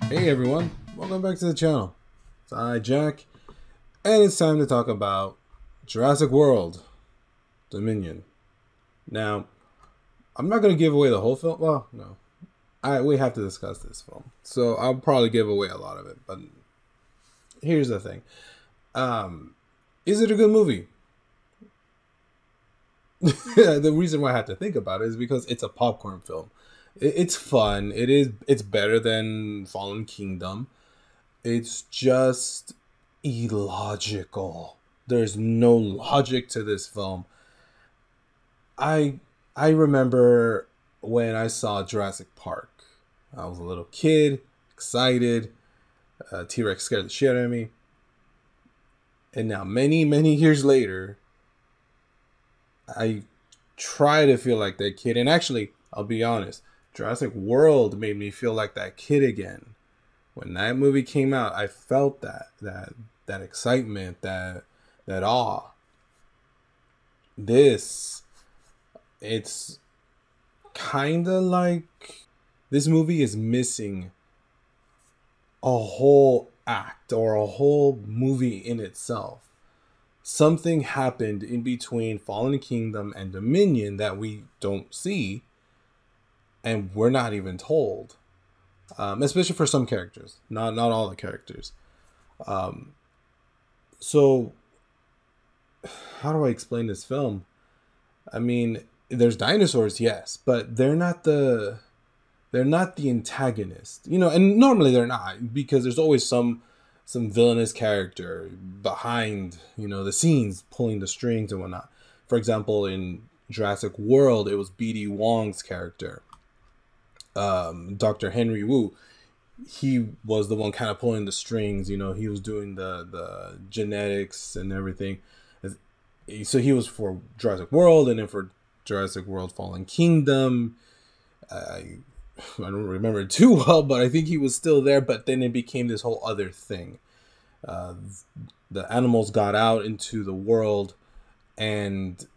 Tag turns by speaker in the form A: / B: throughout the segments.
A: Hey everyone, welcome back to the channel. It's I, Jack, and it's time to talk about Jurassic World Dominion. Now, I'm not going to give away the whole film. Well, no. We have to discuss this film. So I'll probably give away a lot of it. But here's the thing. Is it a good movie? The reason why I have to think about it is because it's a popcorn film. It's fun. It's better than Fallen Kingdom. It's just illogical. There's no logic to this film. I remember when I saw Jurassic Park. I was a little kid, excited. T-Rex scared the shit out of me. And now many years later, I try to feel like that kid. And actually, I'll be honest, Jurassic World made me feel like that kid again. When that movie came out, I felt that excitement, that awe. It's kind of like this movie is missing a whole act or a whole movie in itself. Something happened in between Fallen Kingdom and Dominion that we don't see, and we're not even told. Especially for some characters, not all the characters. So how do I explain this film? I mean, there's dinosaurs, yes, but they're not the antagonist, and normally they're not, because there's always some villainous character behind, the scenes, pulling the strings and whatnot. For example, in Jurassic World, it was BD Wong's character. Dr. Henry Wu, he was the one kind of pulling the strings. He was doing the genetics and everything. So he was for Jurassic World, and then for Jurassic World Fallen Kingdom, I don't remember it too well, but I think he was still there. But then it became this whole other thing. The animals got out into the world, and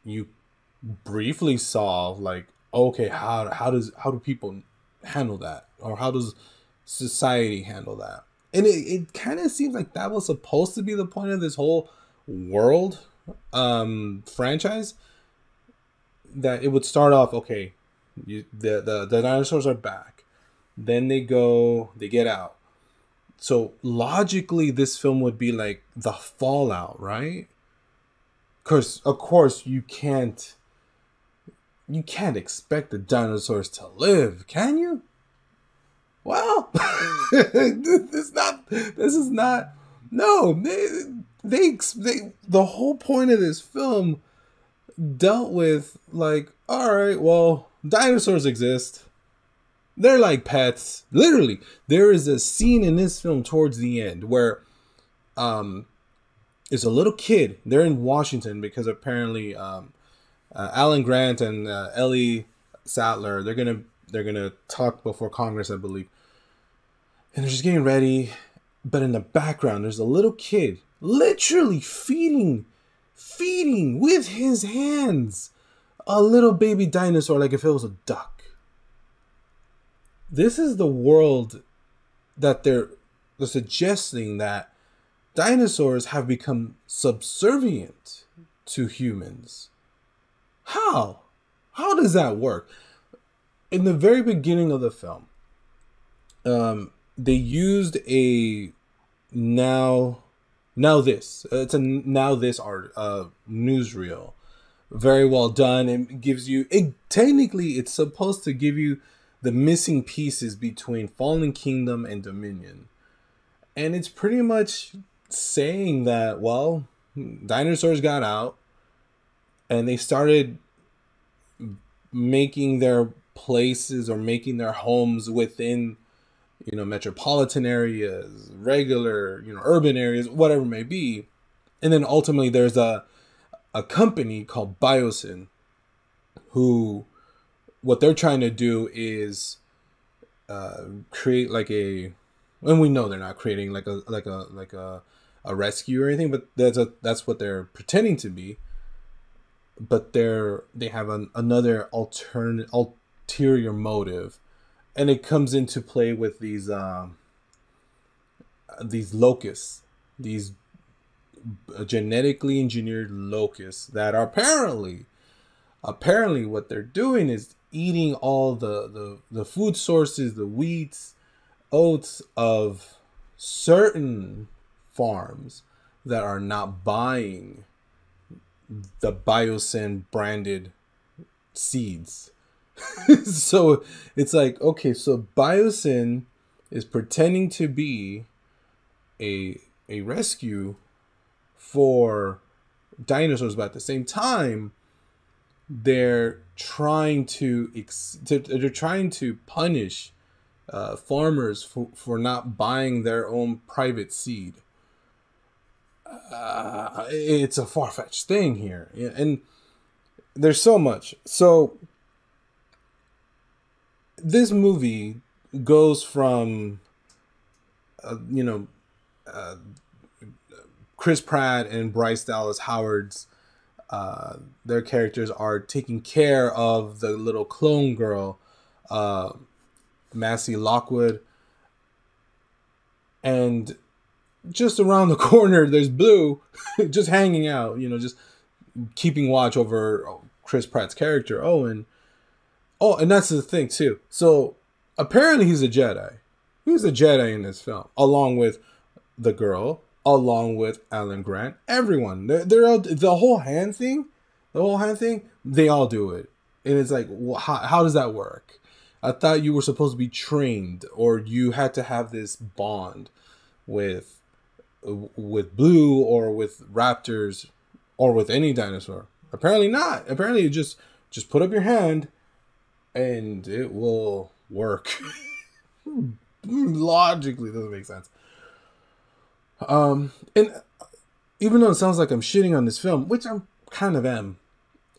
A: you briefly saw, like, okay, how do people handle that, or how does society handle that? And it kind of seems like that was supposed to be the point of this whole world franchise. That it would start off, okay, the dinosaurs are back, then they get out. So logically, this film would be like the fallout, right? Because of course you can't expect the dinosaurs to live, can you? Well, this is not. No, the whole point of this film dealt with, like, all right, well, dinosaurs exist. They're like pets. Literally, there is a scene in this film towards the end where it's a little kid. They're in Washington because apparently Alan Grant and Ellie Sattler, they're gonna talk before Congress, I believe, and they're just getting ready. But in the background, there's a little kid literally feeding with his hands a little baby dinosaur, like if it was a duck. This is the world that they're suggesting, that dinosaurs have become subservient to humans. How does that work? In the very beginning of the film, they used a now this art newsreel, very well done, and gives you technically it's supposed to give you the missing pieces between Fallen Kingdom and Dominion, and it's pretty much saying that, well, dinosaurs got out and they started making their places or making their homes within, metropolitan areas, regular, urban areas, whatever it may be. And then ultimately there's a company called Biosen, who, what they're trying to do is create like a, and we know they're not creating like a rescue or anything, but that's what they're pretending to be. But they have another ulterior motive, and it comes into play with these locusts, these genetically engineered locusts that are apparently what they're doing is eating all the food sources, the wheats, oats of certain farms that are not buying the Biosen branded seeds. So it's like, okay, so Biosen is pretending to be a rescue for dinosaurs, but at the same time they're trying to they're trying to punish farmers for not buying their own private seed. It's a far-fetched thing here, and there's so much. So this movie goes from you know, Chris Pratt and Bryce Dallas Howard's their characters are taking care of the little clone girl, Massey Lockwood, and just around the corner there's Blue, just hanging out, just keeping watch over Chris Pratt's character Owen. Oh, and that's the thing too. So apparently he's a Jedi. He's a Jedi in this film, along with the girl, along with Alan Grant, everyone. They're all, the whole hand thing. They all do it, and it's like, how does that work? I thought you were supposed to be trained, or you had to have this bond with Blue, or with raptors, or with any dinosaur. Apparently not. Apparently you just put up your hand, and it will work. Logically, doesn't make sense. And even though it sounds like I'm shitting on this film, which I'm kind of am,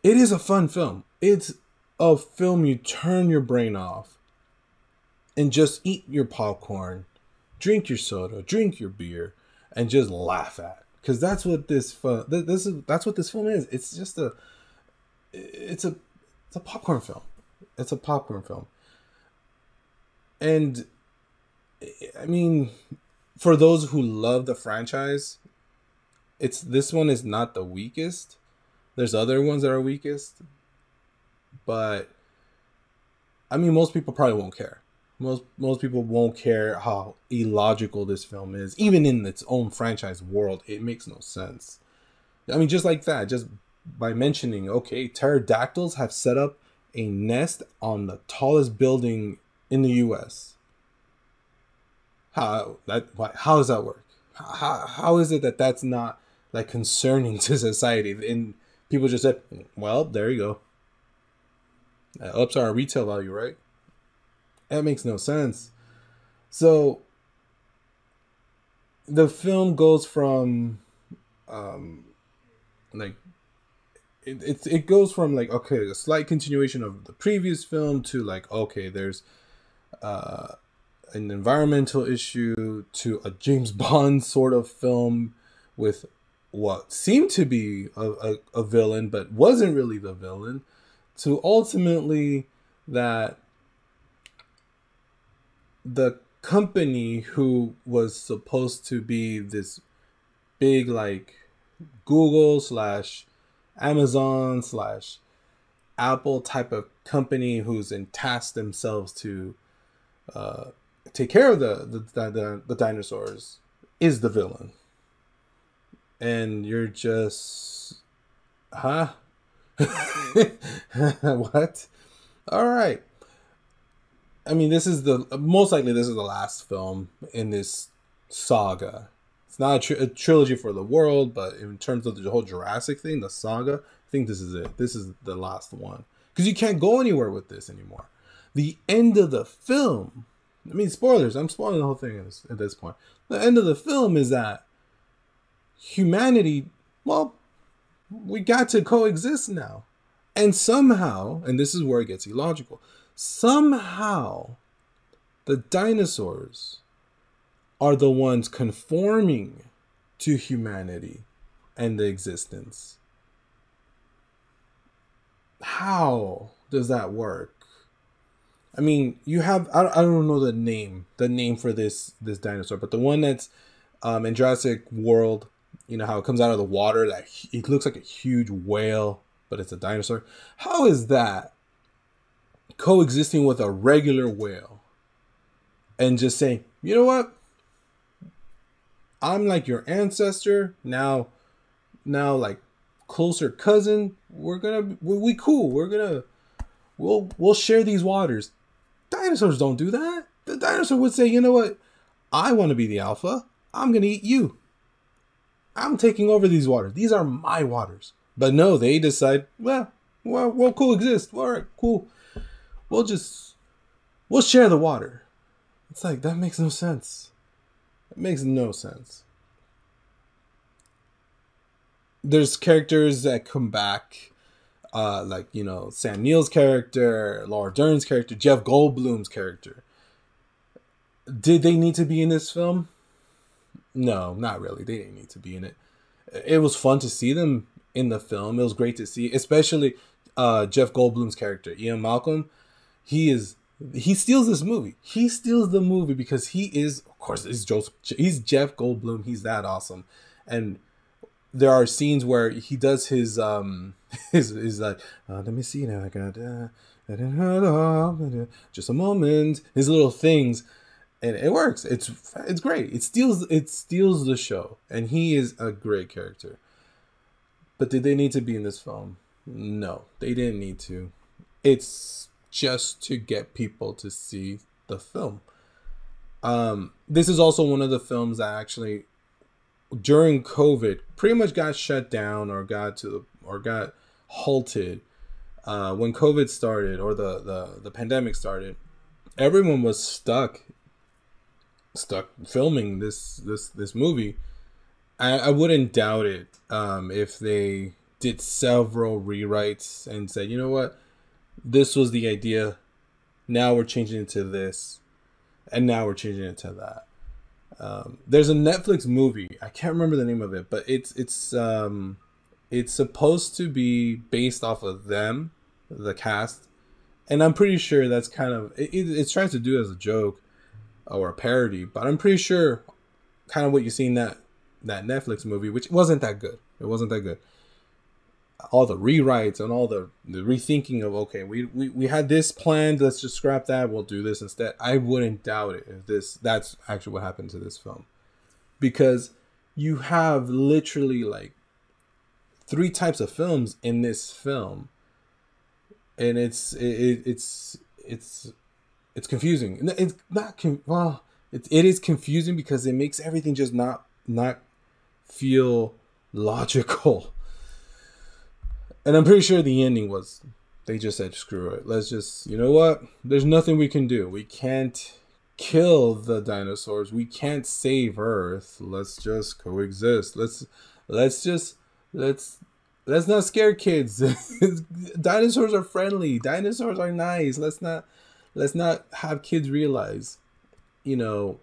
A: it is a fun film. It's a film you turn your brain off and just eat your popcorn, drink your soda, drink your beer, and just laugh at. Because that's what that's what this film is. It's just it's a popcorn film. It's a popcorn film. And I mean, for those who love the franchise, this one is not the weakest. There's other ones that are weakest, but I mean, most people probably won't care. Most people won't care how illogical this film is, even in its own franchise world. It makes no sense. I mean, just like that, just by mentioning, okay, pterodactyls have set up a nest on the tallest building in the U.S. How does that work? How is it that that's not like concerning to society? And people just said, well, there you go. That ups our retail value, right? That makes no sense. So the film goes from like it goes from like, okay, a slight continuation of the previous film to like, okay, there's an environmental issue, to a James Bond sort of film with what seemed to be a villain but wasn't really the villain, to ultimately that the company who was supposed to be this big like Google / Amazon / Apple type of company who's tasked themselves to take care of the dinosaurs is the villain. And you're just, huh? What? All right. I mean, most likely this is the last film in this saga. It's not a trilogy for the world, but in terms of the whole Jurassic thing, the saga, I think this is it. This is the last one. Because you can't go anywhere with this anymore. The end of the film, I mean, spoilers, I'm spoiling the whole thing at this point. The end of the film is that humanity, well, we got to coexist now. And somehow, and this is where it gets illogical, somehow the dinosaurs are the ones conforming to humanity and the existence. How does that work? I mean, you have I don't know the name for this dinosaur, but the one that's in Jurassic World, you know how it comes out of the water, that it looks like a huge whale, but it's a dinosaur. How is that coexisting with a regular whale and just saying, you know what? I'm like your ancestor now, like closer cousin. We cool. We'll share these waters. Dinosaurs don't do that. The dinosaur would say, you know what? I want to be the alpha. I'm gonna eat you. I'm taking over these waters. These are my waters. But no, they decide, we'll coexist. All right, cool. We'll share the water. It's like, that makes no sense. It makes no sense. There's characters that come back, like, you know, Sam Neill's character, Laura Dern's character, Jeff Goldblum's character. Did they need to be in this film? No, not really. They didn't need to be in it. It was fun to see them in the film. It was great to see, especially Jeff Goldblum's character, Ian Malcolm. He steals this movie. He steals the movie because he is, of course, he's Jeff Goldblum. He's that awesome. And there are scenes where he does his his like, let me see now, I got just a moment, his little things, and it works. It's great. It steals the show, and he is a great character. But did they need to be in this film? No, they didn't need to. It's just to get people to see the film. This is also one of the films that actually, during COVID, pretty much got shut down or got halted when COVID started, or the pandemic started. Everyone was stuck filming this movie. I wouldn't doubt it if they did several rewrites and said, you know what, this was the idea, now we're changing it to this, and now we're changing it to that. There's a Netflix movie, I can't remember the name of it, but it's supposed to be based off of them, the cast, and I'm pretty sure that's kind of it's trying to do it as a joke or a parody, but I'm pretty sure kind of what you see in that Netflix movie, which wasn't that good. It wasn't that good. All the rewrites and all the rethinking of, okay, we had this planned, let's just scrap that, we'll do this instead. I wouldn't doubt it if that's actually what happened to this film, because you have literally like 3 types of films in this film, and it's confusing. It's not it is confusing because it makes everything just not feel logical. And I'm pretty sure the ending was, they just said, screw it. Let's just, you know what? There's nothing we can do. We can't kill the dinosaurs. We can't save Earth. Let's just coexist. Let's not scare kids. Dinosaurs are friendly. Dinosaurs are nice. Let's not have kids realize, you know,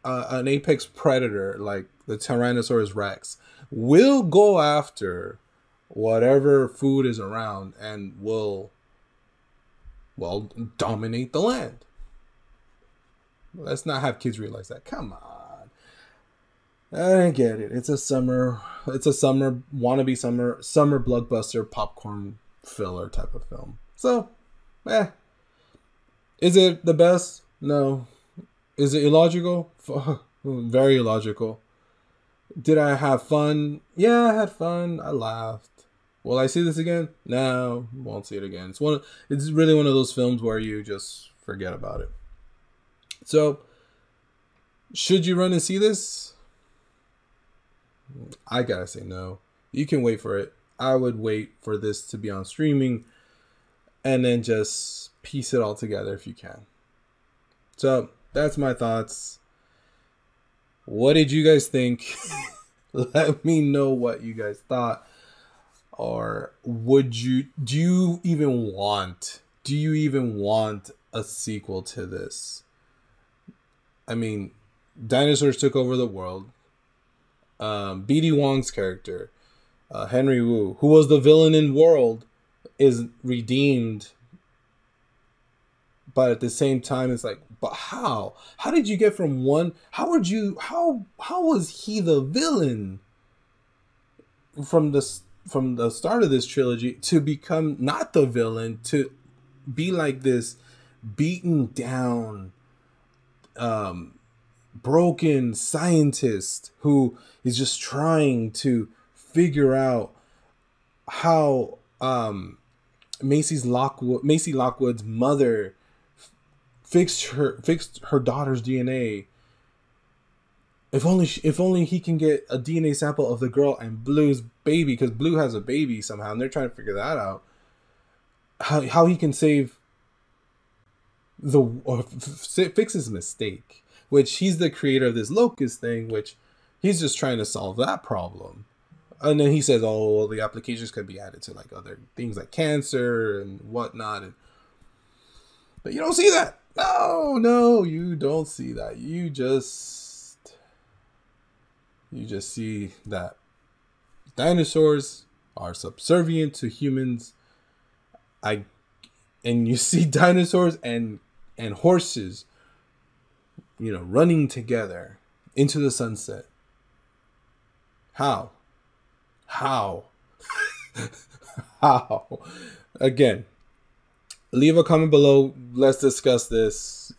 A: an apex predator like the Tyrannosaurus Rex will go after whatever food is around and will dominate the land. Let's not have kids realize that. Come on. I get it. It's a summer wannabe summer blockbuster popcorn filler type of film. So, is it the best? No. Is it illogical? Very illogical. Did I have fun? Yeah, I had fun. I laughed. Will I see this again? No, won't see it again. It's really one of those films where you just forget about it. So, should you run and see this? I gotta say no. You can wait for it. I would wait for this to be on streaming and then just piece it all together if you can. So, that's my thoughts. What did you guys think? Let me know what you guys thought. Or do you even want a sequel to this? I mean, dinosaurs took over the world. B.D. Wong's character, Henry Wu, who was the villain in World, is redeemed but at the same time, it's like, but how? How did you get from one? How was he the villain from the start of this trilogy to become not the villain, to be like this beaten down, broken scientist who is just trying to figure out how Macy Lockwood's mother fixed her daughter's DNA. If only he can get a DNA sample of the girl and Blue's baby, because Blue has a baby somehow, and they're trying to figure that out. How he can save fix his mistake, which he's the creator of this locust thing, which he's just trying to solve that problem. And then he says, oh, well, the applications could be added to like other things like cancer and whatnot. But you don't see that. No, you don't see that. You just see that dinosaurs are subservient to humans. And you see dinosaurs and horses, running together into the sunset. How? Again, leave a comment below. Let's discuss this.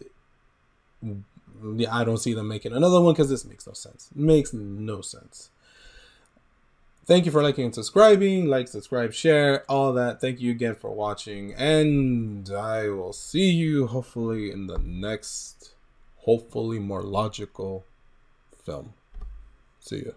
A: I don't see them making another one because this makes no sense. It makes no sense. Thank you for liking and subscribing. Like, subscribe, share, all that. Thank you again for watching. And I will see you hopefully in the next, hopefully more logical film. See ya.